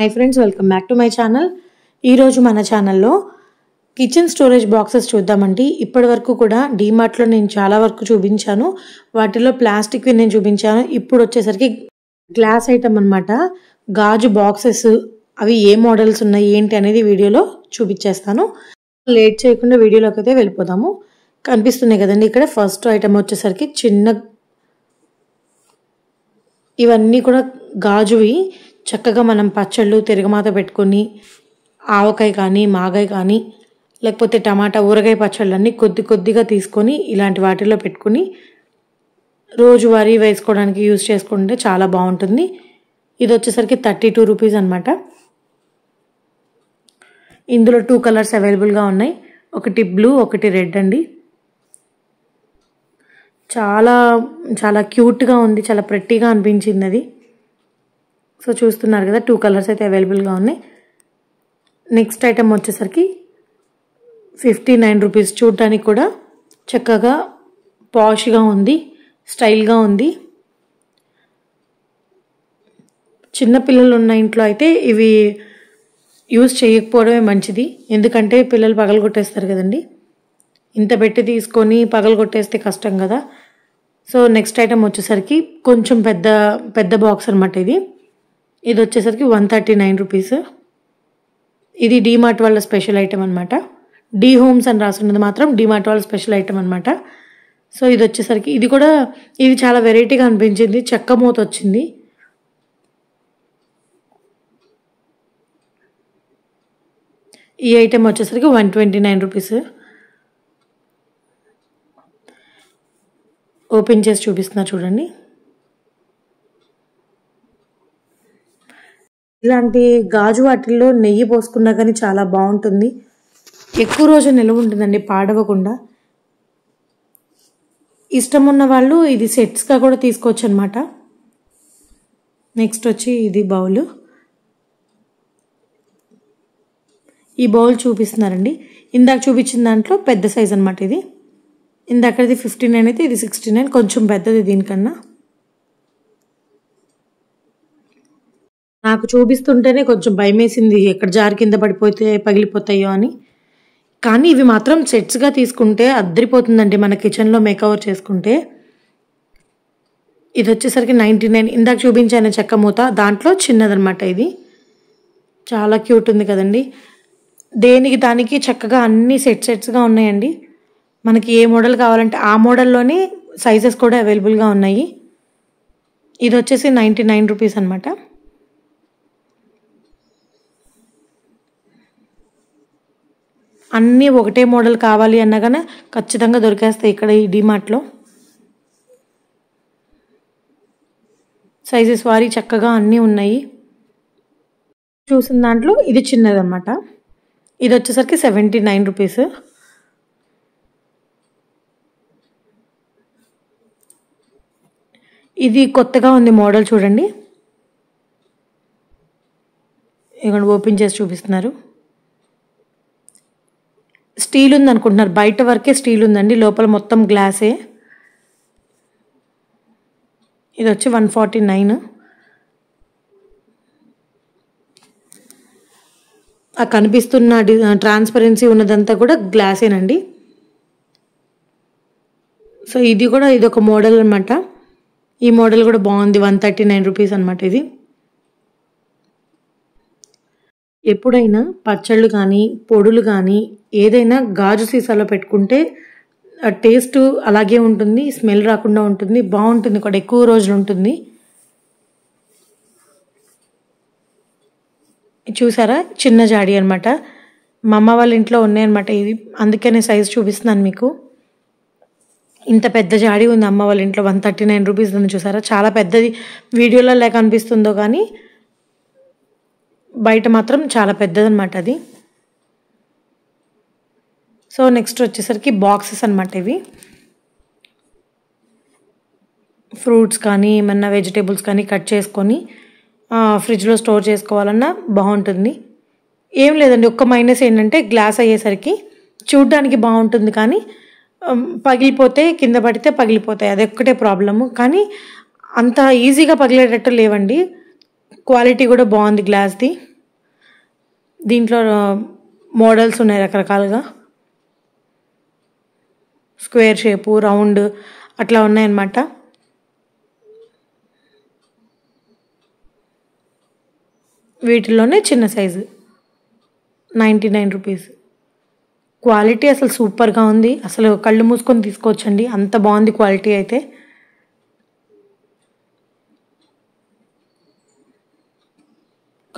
Hi friends, welcome back to my channel. ఈ రోజు మన ఛానల్లో కిచెన్ స్టోరేజ్ బాక్సెస్ చూద్దామండి. ఇప్పటివరకు కూడా డీమార్ట్ లో నేను చాలా వరకు చూపించాను. వాటిలో ప్లాస్టిక్ వి నేను చూపించాను. ఇప్పుడు వచ్చేసరికి గ్లాస్ ఐటమ్ అన్నమాట. గాజు బాక్సెస్ అవి ఏ మోడల్స్ ఉన్నాయి ఏంటి అనేది వీడియోలో చూపించేస్తాను. లేట్ చేయకుండా వీడియోలోకి అయితే వెళ్ళిపోదాము. కనిపిస్తున్నాయి కదండి ఇక్కడ ఫస్ట్ ఐటమ్ వచ్చేసరికి చిన్న ఇవన్నీ కూడా గాజువి చక్కగా మనం పచ్చళ్ళు తిరగమాత పెట్టుకొని ఆవకాయ కానీ మాగాయ కానీ లేకపోతే టమాటా ఊరగాయ పచ్చళ్ళన్నీ కొద్ది కొద్దిగా తీసుకొని ఇలాంటి వాటిలో పెట్టుకొని రోజువారీ వేసుకోవడానికి యూజ్ చేసుకుంటే చాలా బాగుంటుంది. ఇది వచ్చేసరికి 32 రూపీస్ అనమాట. ఇందులో 2 కలర్స్ అవైలబుల్గా ఉన్నాయి. ఒకటి బ్లూ ఒకటి రెడ్ అండి. చాలా చాలా క్యూట్గా ఉంది, చాలా ప్రెట్టీగా అనిపించింది అది. సో చూస్తున్నారు కదా 2 కలర్స్ అయితే అవైలబుల్గా ఉన్నాయి. నెక్స్ట్ ఐటమ్ వచ్చేసరికి 59 రూపీస్. చూడటానికి కూడా చక్కగా పాష్గా ఉంది, స్టైల్గా ఉంది. చిన్నపిల్లలు ఉన్న ఇంట్లో అయితే ఇవి యూజ్ చేయకపోవడమే మంచిది, ఎందుకంటే పిల్లలు పగలగొట్టేస్తారు కదండి. ఇంత పెట్టి తీసుకొని పగలగొట్టేస్తే కష్టం కదా. సో నెక్స్ట్ ఐటమ్ వచ్చేసరికి కొంచెం పెద్ద బాక్స్ అనమాట. ఇది వచ్చేసరికి 139 రూపీస్. ఇది డీమార్ట్ వాళ్ళ స్పెషల్ ఐటమ్ అనమాట. డి హోమ్స్ అని రాసున్నది మాత్రం డీమార్ట్ వాళ్ళ స్పెషల్ ఐటమ్ అనమాట. సో ఇది వచ్చేసరికి ఇది చాలా వెరైటీగా అనిపించింది. చెక్క మూత వచ్చింది. ఈ ఐటమ్ వచ్చేసరికి 129 రూపీస్. ఓపెన్ చేసి చూపిస్తున్నా చూడండి. ఇలాంటి గాజు వాటిల్లో నెయ్యి పోసుకున్నా కానీ చాలా బాగుంటుంది. ఎక్కువ రోజు నిల్వ ఉంటుందండి, పాడవకుండా. ఇష్టం ఉన్న వాళ్ళు ఇది సెట్స్గా కూడా తీసుకోవచ్చు అనమాట. నెక్స్ట్ వచ్చి ఇది బౌల్. ఈ బౌల్ చూపిస్తున్నారండి. ఇందాక చూపించిన దాంట్లో పెద్ద సైజ్ అనమాట. ఇది ఇందాకది 59 అయితే ఇది 69, కొంచెం పెద్దది దీనికన్నా. నాకు చూపిస్తుంటేనే కొంచెం భయం వేసింది, ఎక్కడ జారి కింద పడిపోతే పగిలిపోతాయో అని. కానీ ఇవి మాత్రం సెట్స్గా తీసుకుంటే అద్దరిపోతుందండి మన కిచెన్లో మేకవర్ చేసుకుంటే. ఇది వచ్చేసరికి 99. ఇందాక చూపించాను చెక్క మూత, దాంట్లో చిన్నదనమాట. ఇది చాలా క్యూట్ ఉంది కదండి. దేనికి దానికి చక్కగా అన్ని సెట్స్గా ఉన్నాయండి. మనకి ఏ మోడల్ కావాలంటే ఆ మోడల్లోనే సైజెస్ కూడా అవైలబుల్గా ఉన్నాయి. ఇది వచ్చేసి 99 రూపీస్ అనమాట. అన్నీ ఒకటే మోడల్ కావాలి అన్నా కానీ ఖచ్చితంగా దొరికేస్తాయి ఇక్కడ ఈ డీమార్ట్లో. సైజెస్ వారి చక్కగా అన్నీ ఉన్నాయి. చూసిన దాంట్లో ఇది చిన్నదన్నమాట. ఇది వచ్చేసరికి 79 రూపీస్. ఇది కొత్తగా ఉంది మోడల్ చూడండి. ఇక్కడ ఓపెన్ చేసి చూపిస్తున్నారు. స్టీల్ ఉంది అనుకుంటున్నారు, బయట వరకే స్టీల్ ఉందండి, లోపల మొత్తం గ్లాసే. ఇది వచ్చి 149. ఆ కనిపిస్తున్న ట్రాన్స్పరెన్సీ ఉన్నదంతా కూడా గ్లాసేనండి. సో ఇది ఒక మోడల్ అనమాట. ఈ మోడల్ కూడా బాగుంది. 139 రూపీస్ అనమాట. ఇది ఎప్పుడైనా పచ్చళ్ళు కానీ పొడులు కానీ ఏదైనా గాజు సీసాలో పెట్టుకుంటే టేస్ట్ అలాగే ఉంటుంది, స్మెల్ రాకుండా ఉంటుంది, బాగుంటుంది కూడా, ఎక్కువ రోజులు ఉంటుంది. చూసారా చిన్న జాడి అనమాట. మా అమ్మ వాళ్ళ ఇంట్లో ఉన్నాయన్నమాట ఇది, అందుకనే సైజ్ చూపిస్తున్నాను మీకు. ఇంత పెద్ద జాడి ఉంది అమ్మ వాళ్ళ ఇంట్లో. 139 రూపీస్ ఉంది. చూసారా చాలా పెద్దది. వీడియోలో లేక అనిపిస్తుందో కానీ బయట మాత్రం చాలా పెద్దదన్నమాట అది. సో నెక్స్ట్ వచ్చేసరికి బాక్సెస్ అనమాట. ఇవి ఫ్రూట్స్ కానీ ఏమన్నా వెజిటేబుల్స్ కానీ కట్ చేసుకొని ఫ్రిడ్జ్లో స్టోర్ చేసుకోవాలన్నా బాగుంటుంది. ఏం లేదండి, ఒక్క మైనస్ ఏంటంటే గ్లాస్ అయ్యేసరికి చూడ్డానికి బాగుంటుంది కానీ పగిలిపోతే, కింద పడితే పగిలిపోతాయి, అదొక్కటే ప్రాబ్లము. కానీ అంత ఈజీగా పగిలేటట్టు లేవండి. క్వాలిటీ కూడా బాగుంది గ్లాస్ది. దీంట్లో మోడల్స్ ఉన్నాయి రకరకాలుగా, స్క్వేర్ షేపు, రౌండ్ అట్లా ఉన్నాయన్నమాట. వీటిలోనే చిన్న సైజు 99 రూపీస్. క్వాలిటీ అసలు సూపర్గా ఉంది, అసలు కళ్ళు మూసుకొని తీసుకోవచ్చండి, అంత బాగుంది క్వాలిటీ అయితే.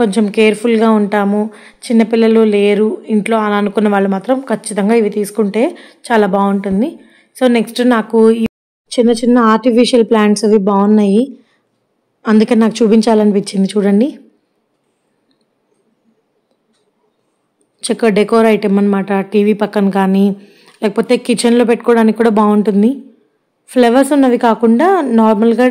కొంచెం కేర్ఫుల్గా ఉంటాము, చిన్నపిల్లలు లేరు ఇంట్లో అని అనుకున్న వాళ్ళు మాత్రం ఖచ్చితంగా ఇవి తీసుకుంటే చాలా బాగుంటుంది. సో నెక్స్ట్ నాకు ఈ చిన్న చిన్న ఆర్టిఫిషియల్ ప్లాంట్స్ అవి బాగున్నాయి, అందుకని నాకు చూపించాలనిపించింది. చూడండి, చక్కగా డెకోర్ ఐటెం అనమాట. టీవీ పక్కన కానీ లేకపోతే కిచెన్లో పెట్టుకోవడానికి కూడా బాగుంటుంది. ఫ్లవర్స్ ఉన్నవి కాకుండా నార్మల్గా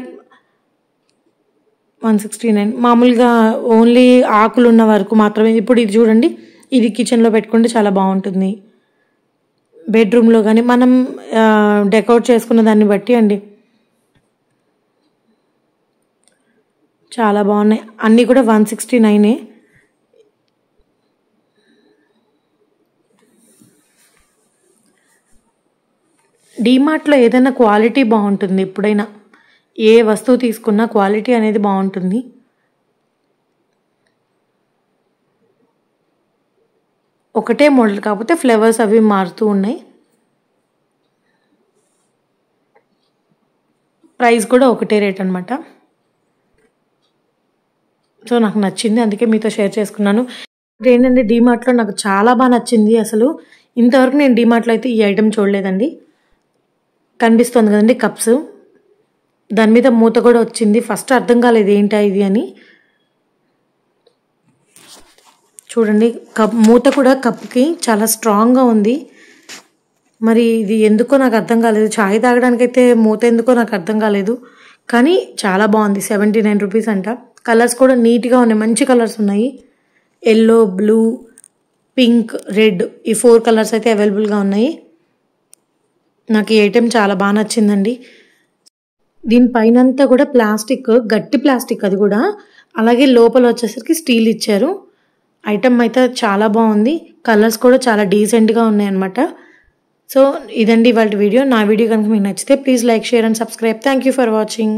169, మామూలుగా ఓన్లీ ఆకులు ఉన్న వరకు మాత్రమే. ఇప్పుడు ఇది చూడండి, ఇది కిచెన్లో పెట్టుకుంటే చాలా బాగుంటుంది. బెడ్రూమ్లో కానీ మనం డెకోర్ చేసుకున్న దాన్ని బట్టి అండి, చాలా బాగున్నాయి. అన్నీ కూడా 169. డీమార్ట్లో ఏదైనా క్వాలిటీ బాగుంటుంది, ఎప్పుడైనా ఏ వస్తువు తీసుకున్నా క్వాలిటీ అనేది బాగుంటుంది. ఒకటే మోడల్ కాకపోతే ఫ్లేవర్స్ అవి మారుతూ ఉన్నాయి. ప్రైస్ కూడా ఒకటే రేట్ అనమాట. సో నాకు నచ్చింది, అందుకే మీతో షేర్ చేసుకున్నాను. ఏంటంటే డీమార్ట్లో నాకు చాలా బాగా నచ్చింది. అసలు ఇంతవరకు నేను డీమార్ట్లో అయితే ఈ ఐటెం చూడలేదండి. కనిపిస్తుంది కదండి కప్స్, దాని మీద మూత కూడా వచ్చింది. ఫస్ట్ అర్థం కాలేదు ఏంటా ఇది అని. చూడండి, కప్ మూత కూడా కప్కి చాలా స్ట్రాంగ్గా ఉంది. మరి ఇది ఎందుకో నాకు అర్థం కాలేదు. చాయ్ తాగడానికైతే మూత ఎందుకో నాకు అర్థం కాలేదు, కానీ చాలా బాగుంది. 79 రూపీస్ అంట. కలర్స్ కూడా నీట్గా ఉన్నాయి, మంచి కలర్స్ ఉన్నాయి. ఎల్లో, బ్లూ, పింక్, రెడ్, ఈ 4 కలర్స్ అయితే అవైలబుల్గా ఉన్నాయి. నాకు ఈ ఐటెం చాలా బాగా నచ్చిందండి. దీనిపైనంతా కూడా ప్లాస్టిక్, గట్టి ప్లాస్టిక్ అది కూడా, అలాగే లోపల వచ్చేసరికి స్టీల్ ఇచ్చారు. ఐటెం అయితే చాలా బాగుంది, కలర్స్ కూడా చాలా డీసెంట్గా ఉన్నాయన్నమాట. సో ఇదండి ఇవాళ వీడియో. నా వీడియో కనుక మీకు నచ్చితే please like, share and subscribe. Thank you for watching.